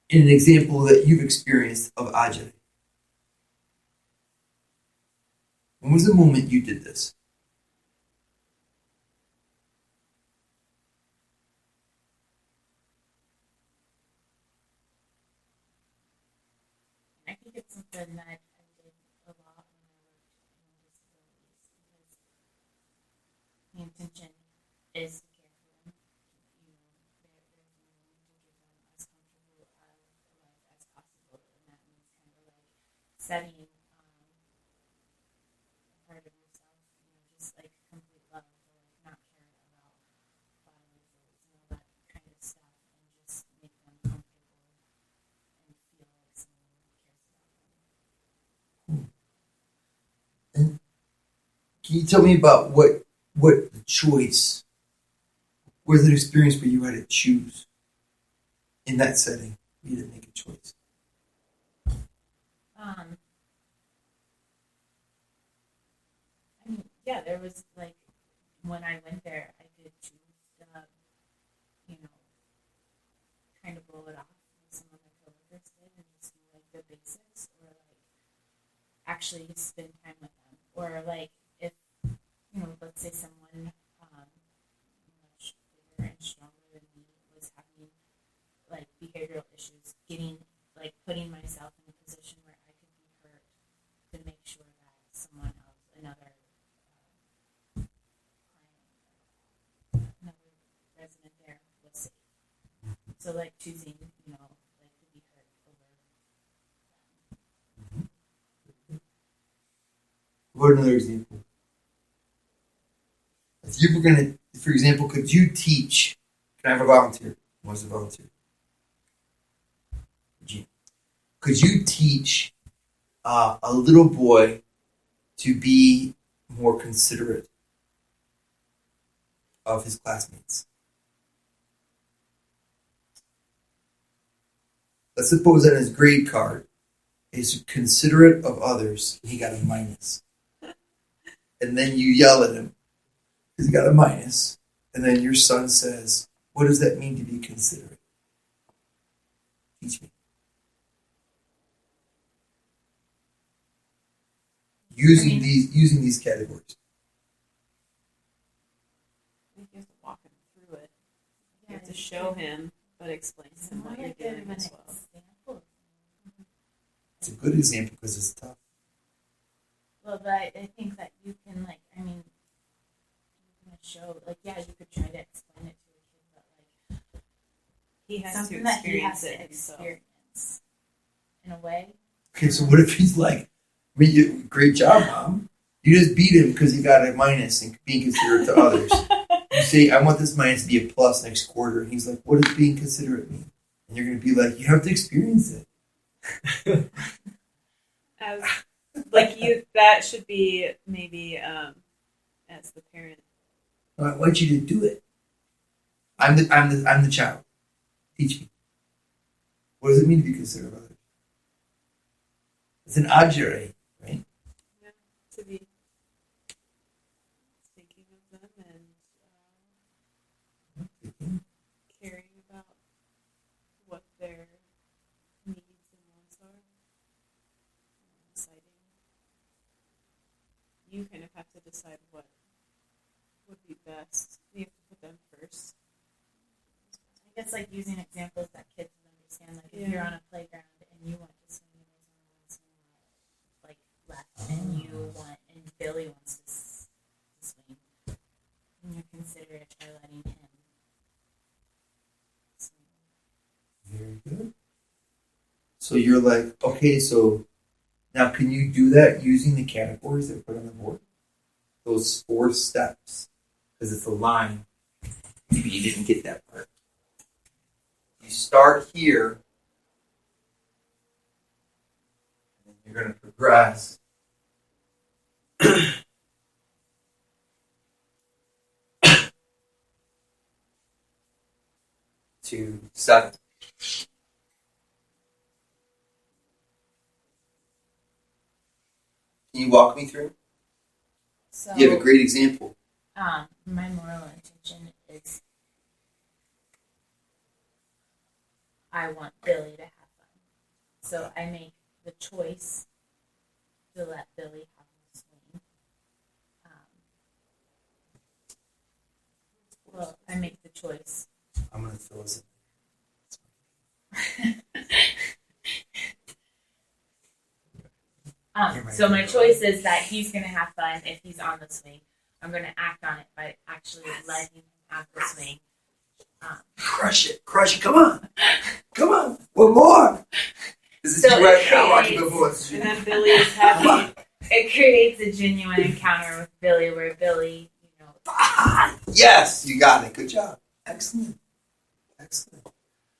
in an example that you've experienced of Ajay. When was the moment you did this? I think it's something that I did a lot when I worked in disabilities because the intention is to care for them. You know, there's no one to give them as comfortable of a life as possible, and that means kind of like setting a part of yourself, you know, just like complete love or like not caring about final results and all that kind of stuff, and just make them comfortable and feel like someone cares about them. And can you tell me about what the choice was, an experience where you had to choose in that setting? You didn't make a choice. Um, I mean, yeah, there was like when I went there, I did choose to, you know, kind of blow it off with some of my coworkers did and just do like the basics or like actually spend time with them. Or like if, you know, let's say someone much bigger and stronger than me was having like behavioral issues, getting like putting myself in a position where I could be hurt to make sure that someone else, another resident there was safe. So like choosing, you know, like to be hurt over What another example? If you were gonna, for example, could you teach? Can I have a volunteer? Who wants to volunteer? Could you teach a little boy to be more considerate of his classmates? Let's suppose that his grade card is considerate of others. He got a minus. And then you yell at him because he got a minus. And then your son says, "What does that mean to be considerate? Teach me." Using these categories. I think you have to walk him through it. You have to show him, but explain to him what you're doing as well. example. It's a good example because it's tough. Well, but I think that you can like, I mean, you can show like, yeah, you could try to explain it to a kid, but like He has something to that he experience has to it himself. experience in a way. Okay, so what if he's like, great job, Mom. You just beat him because he got a minus and being considerate to others. You say, "I want this minus to be a plus next quarter." And he's like, "What does being considerate mean?" And you're going to be like, "You have to experience it." As like you, that should be maybe as the parent. I want you to do it. I'm the child. Teach me. What does it mean to be considerate of others? It's an adjure, right? Yeah, to be thinking of them and caring about what their needs and wants are. Deciding. You kind of have to decide what would be best. You have to put them first. I guess like using examples that kids would understand. Like if you're on a playground and you want to swing, and there's someone like left, and you want, and Billy wants to swing, and you're considerate by letting him swing. Very good. So you're like, okay, so now can you do that using the categories that are put on the board? Those 4 steps. Because it's a line. Maybe you didn't get that part. You start here, and then you're going to progress to 7. Can you walk me through? So You have a great example. my moral intention is I want Billy to have So I make the choice to let Billy have the swing. Well, I make the choice. I'm gonna fill this in. So my choice is that he's going to have fun if he's on the swing. I'm going to act on it by actually letting him have the swing. Crush it, come on, one more. This is So you right it now watching creates- the voice. And then Billy is happy. It creates a genuine encounter with Billy where Billy, Yes, you got it. Good job. Excellent.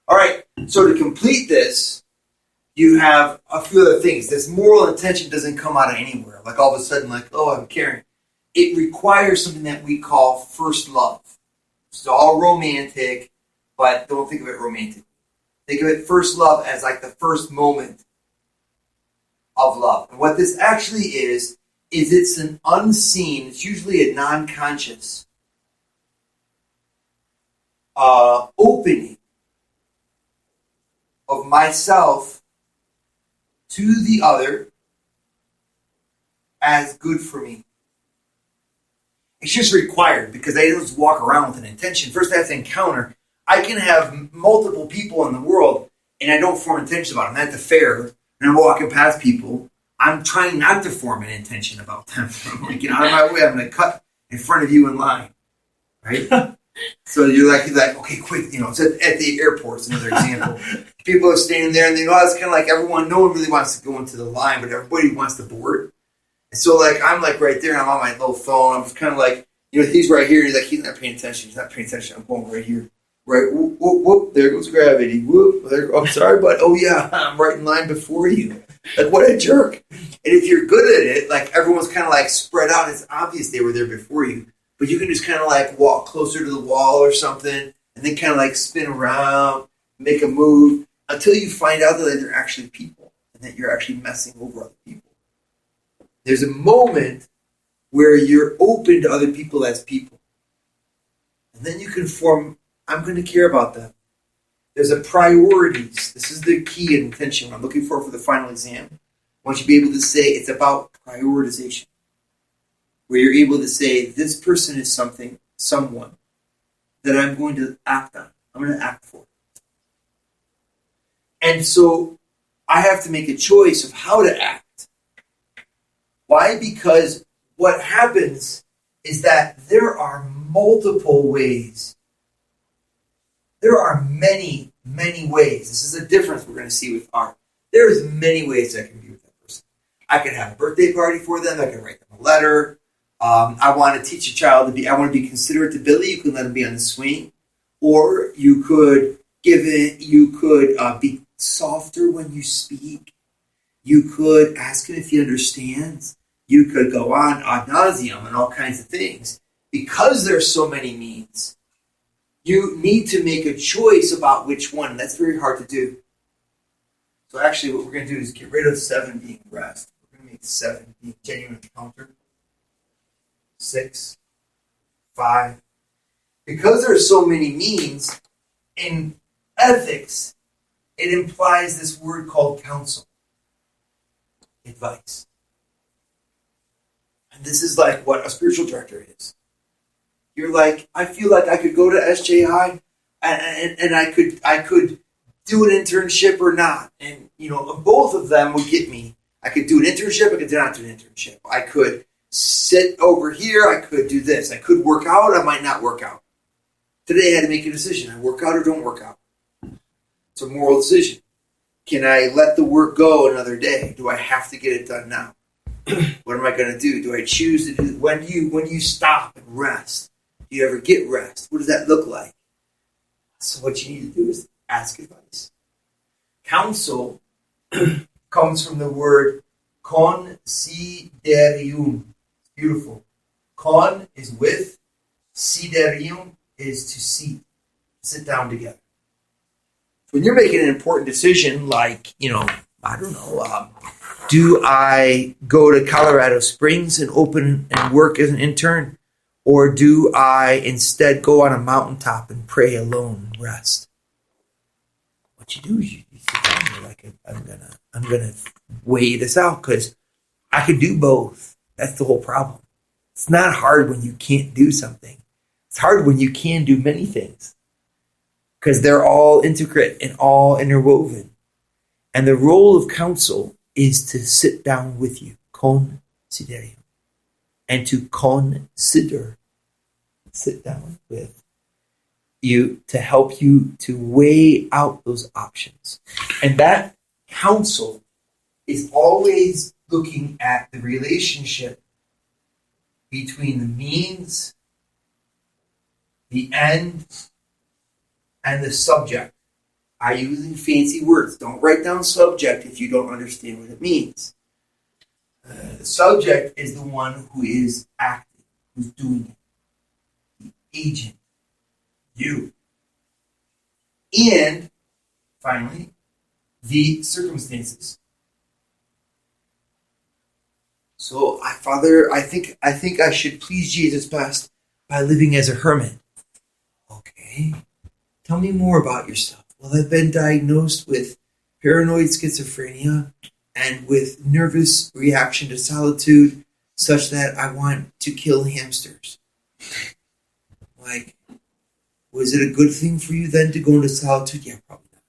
All right. So to complete this, you have a few other things. This moral intention doesn't come out of anywhere. Like all of a sudden, like, oh, I'm caring. It requires something that we call first love. It's all romantic, but don't think of it romantic. Think of it first love as like the first moment of love. And what this actually is it's an unseen, it's usually a non-conscious opening of myself to the other as good for me. It's just required because I don't just walk around with an intention. First, I have to encounter. I can have multiple people in the world and I don't form intentions about them. I'm at the fair and I'm walking past people. I'm trying not to form an intention about them. I'm like, get out of my way. I'm going to cut in front of you in line. Right? So you're like, okay, quick. It's at the airport. It's another example. People are standing there and it's kind of like everyone, no one really wants to go into the line, but everybody wants to board. And so I'm right there and I'm on my little phone. I'm just kind of like, he's right here. He's not paying attention. He's not paying attention. I'm going right here. Right, whoop, whoop, whoop, there goes gravity. Whoop, there, I'm sorry, but oh yeah, I'm right in line before you. Like, what a jerk. And if you're good at it, everyone's kind of spread out. It's obvious they were there before you. But you can just kind of walk closer to the wall or something and then kind of spin around, make a move until you find out that they're actually people and that you're actually messing over other people. There's a moment where you're open to other people as people. And then you can form, I'm going to care about them. There's a priorities. This is the key in intention. What I'm looking for the final exam. I want you to be able to say it's about prioritization. Where you're able to say, this person is someone that I'm going to act on. I'm going to act for. And so I have to make a choice of how to act. Why? Because what happens is that there are multiple ways. There are many, many ways. This is a difference we're going to see with art. There's many ways I can be with that person. I could have a birthday party for them. I could write them a letter. I want to teach a child I want to be considerate to Billy. You can let him be on the swing. Or you could be softer when you speak. You could ask him if he understands. You could go on ad nauseum and all kinds of things. Because there's so many means, you need to make a choice about which one. That's very hard to do. So actually what we're going to do is get rid of 7 being rest. We're going to make 7 being genuine encounter. 6, 5. Because there's so many means, in ethics, it implies this word called counsel. Advice. And this is what a spiritual director is. You're I feel like I could go to SJI and I could do an internship or not. And, both of them would get me. I could do an internship, I could not do an internship. I could sit over here, I could do this. I could work out, I might not work out. Today I had to make a decision. I work out or don't work out. It's a moral decision. Can I let the work go another day? Do I have to get it done now? What am I going to do? Do I choose to do? When you stop and rest, do you ever get rest? What does that look like? So what you need to do is ask advice. Counsel comes from the word considerium. Beautiful. Con is with. Siderium is to sit down together. When you're making an important decision, I don't know, do I go to Colorado Springs and open and work as an intern? Or do I instead go on a mountaintop and pray alone and rest? What you do is you sit You're like, I'm gonna weigh this out because I could do both. That's the whole problem. It's not hard when you can't do something. It's hard when you can do many things because they're all intricate and all interwoven. And the role of counsel is to sit down with you, considerium, and to consider, sit down with you to help you to weigh out those options. And that counsel is always looking at the relationship between the means, the end, and the subject. I using fancy words. Don't write down subject if you don't understand what it means. The subject is the one who is acting, who's doing it. The agent. You. And, finally, the circumstances. So, Father, I think I should please Jesus best by living as a hermit. Okay. Tell me more about yourself. Well, I've been diagnosed with paranoid schizophrenia and with nervous reaction to solitude such that I want to kill hamsters. Like, was it a good thing for you then to go into solitude? Yeah, probably not.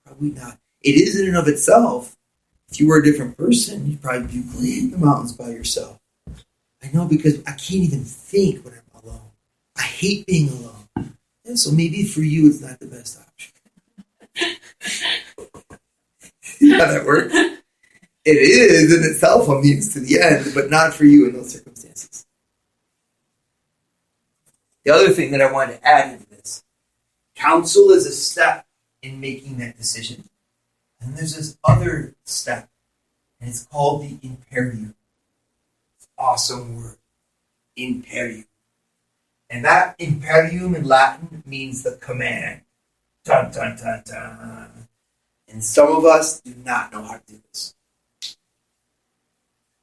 Probably not. It is in and of itself. If you were a different person, you'd probably be climbing the mountains by yourself. I know, because I can't even think when I'm alone. I hate being alone. And so maybe for you, it's not the best option. See how that works? It is in itself a means to the end, but not for you in those circumstances. The other thing that I wanted to add into this, counsel is a step in making that decision. And there's this other step, and it's called the imperium. Awesome word. Imperium. And that imperium in Latin means the command. Dun, dun, dun, dun. And some of us do not know how to do this.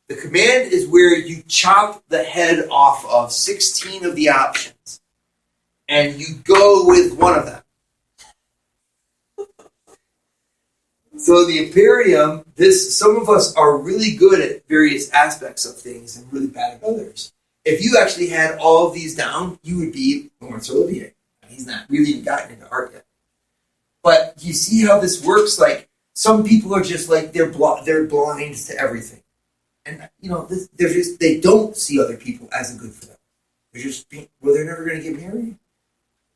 The command is where you chop the head off of 16 of the options, and you go with one of them. So the imperium, some of us are really good at various aspects of things and really bad at others. If you actually had all of these down, you would be Laurence Olivier. He's not really even gotten into art yet. But you see how this works? Like, some people are just like, they're blind to everything. And, they don't see other people as a good for them. They're never going to get married.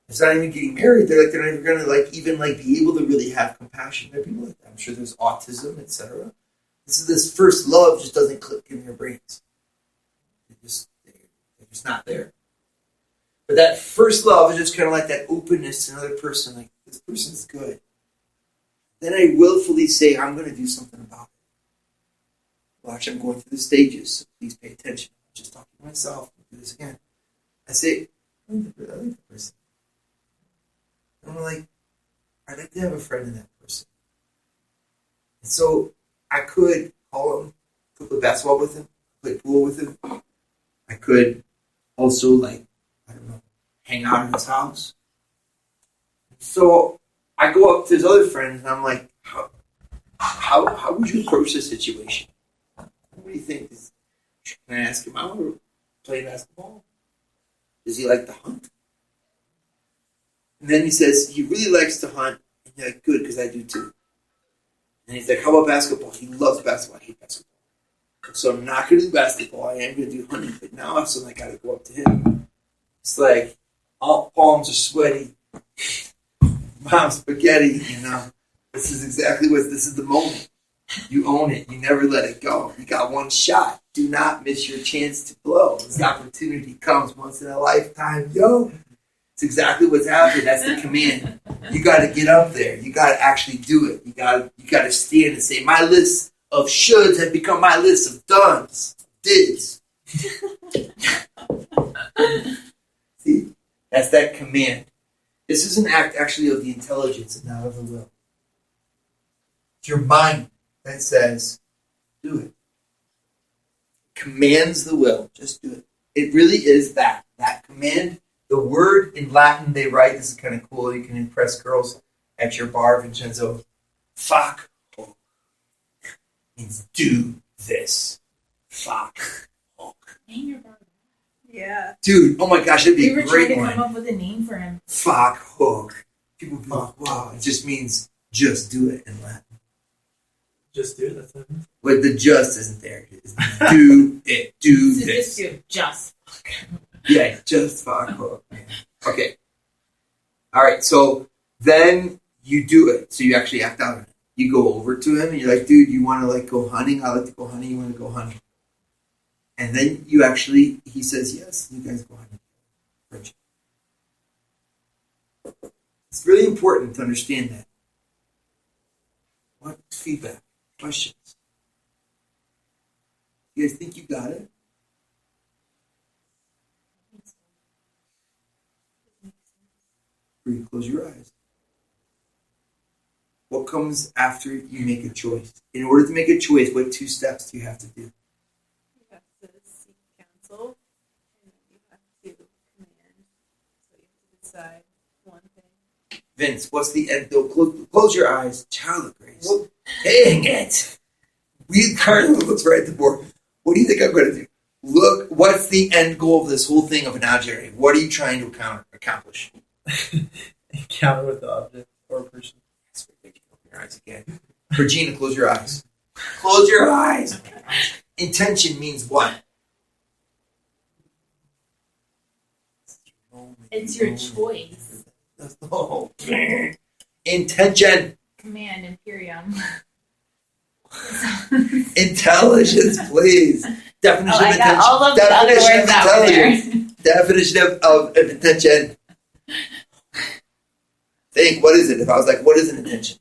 It's not even getting married. They're not even going to be able to really have compassion. There are people like that. I'm sure there's autism, etc. This first love just doesn't click in their brains. They're just not there. But that first love is just kind of like that openness to another person. Like, this person's good. Then I willfully say, I'm going to do something about it. Watch, I'm going through the stages, so please pay attention. I'm just talking to myself. I'll do this again. I say, I like the person. I'd like to have a friend in that person. And so I could call him, could play basketball with him, play pool with him. I could also, hang out in his house. So I go up to his other friends, and I'm like, how would you approach this situation? What do you think? Can I ask him out or play basketball? Does he like to hunt? And then he says he really likes to hunt. And you're like, good, because I do too. And he's like, how about basketball? He loves basketball. I hate basketball. So I'm not going to do basketball. I am going to do hunting. But now I got to go up to him. It's like, all palms are sweaty. Mom's spaghetti, This is this is the moment. You own it. You never let it go. You got one shot. Do not miss your chance to blow. This opportunity comes once in a lifetime. Yo, it's exactly what's happening. That's the command. You got to get up there. You got to actually do it. You got to stand and say, my list of shoulds have become my list of dones. Dids. See, that's that command. This is an act actually of the intelligence and not of the will. It's your mind that says, do it. Commands the will. Just do it. It really is that command. The word in Latin they write, this is kind of cool, you can impress girls at your bar, Vincenzo. Fuck Hulk means do this. Fuck Hulk. Dang, you're bad. Yeah. Dude, oh my gosh, that'd be We were a great trying to one. come up with a name for him. Fuck Hulk. People be like, wow, it just means just do it in Latin. Just do it. That's what it means. But the just isn't there. It's do it. Do So this. just do just. Yeah, just fuck Hulk. Man. Okay. All right, so then you do it. So you actually act out on it. You go over to him and you're like, dude, you want to like go hunting? I like to go hunting. You want to go hunting? And then you actually, he says yes. You guys go hunting. Friendship. It's really important to understand that. What feedback? Questions? You guys think you got it? Or you close your eyes. What comes after you make a choice? In order to make a choice, what 2 steps do you have to do? You have to seek counsel, and then you have to command. So you have to decide one thing. Vince, what's the end? Close your eyes. Child of grace. Dang it. We currently looks right at the board. What do you think I'm going to do? Look, what's the end goal of this whole thing of an algebra? What are you trying to accomplish? Encounter with the object or person. That's what you open your eyes again. Regina, close your eyes. Close your eyes. Intention means what? It's your choice. Oh. Intention. Command Imperium. Intelligence, please. Definition Oh, I of got intention. all of the other Definition words of out intelligence. there. Definition of intention. Think, what is it? If I was like, what is an intention?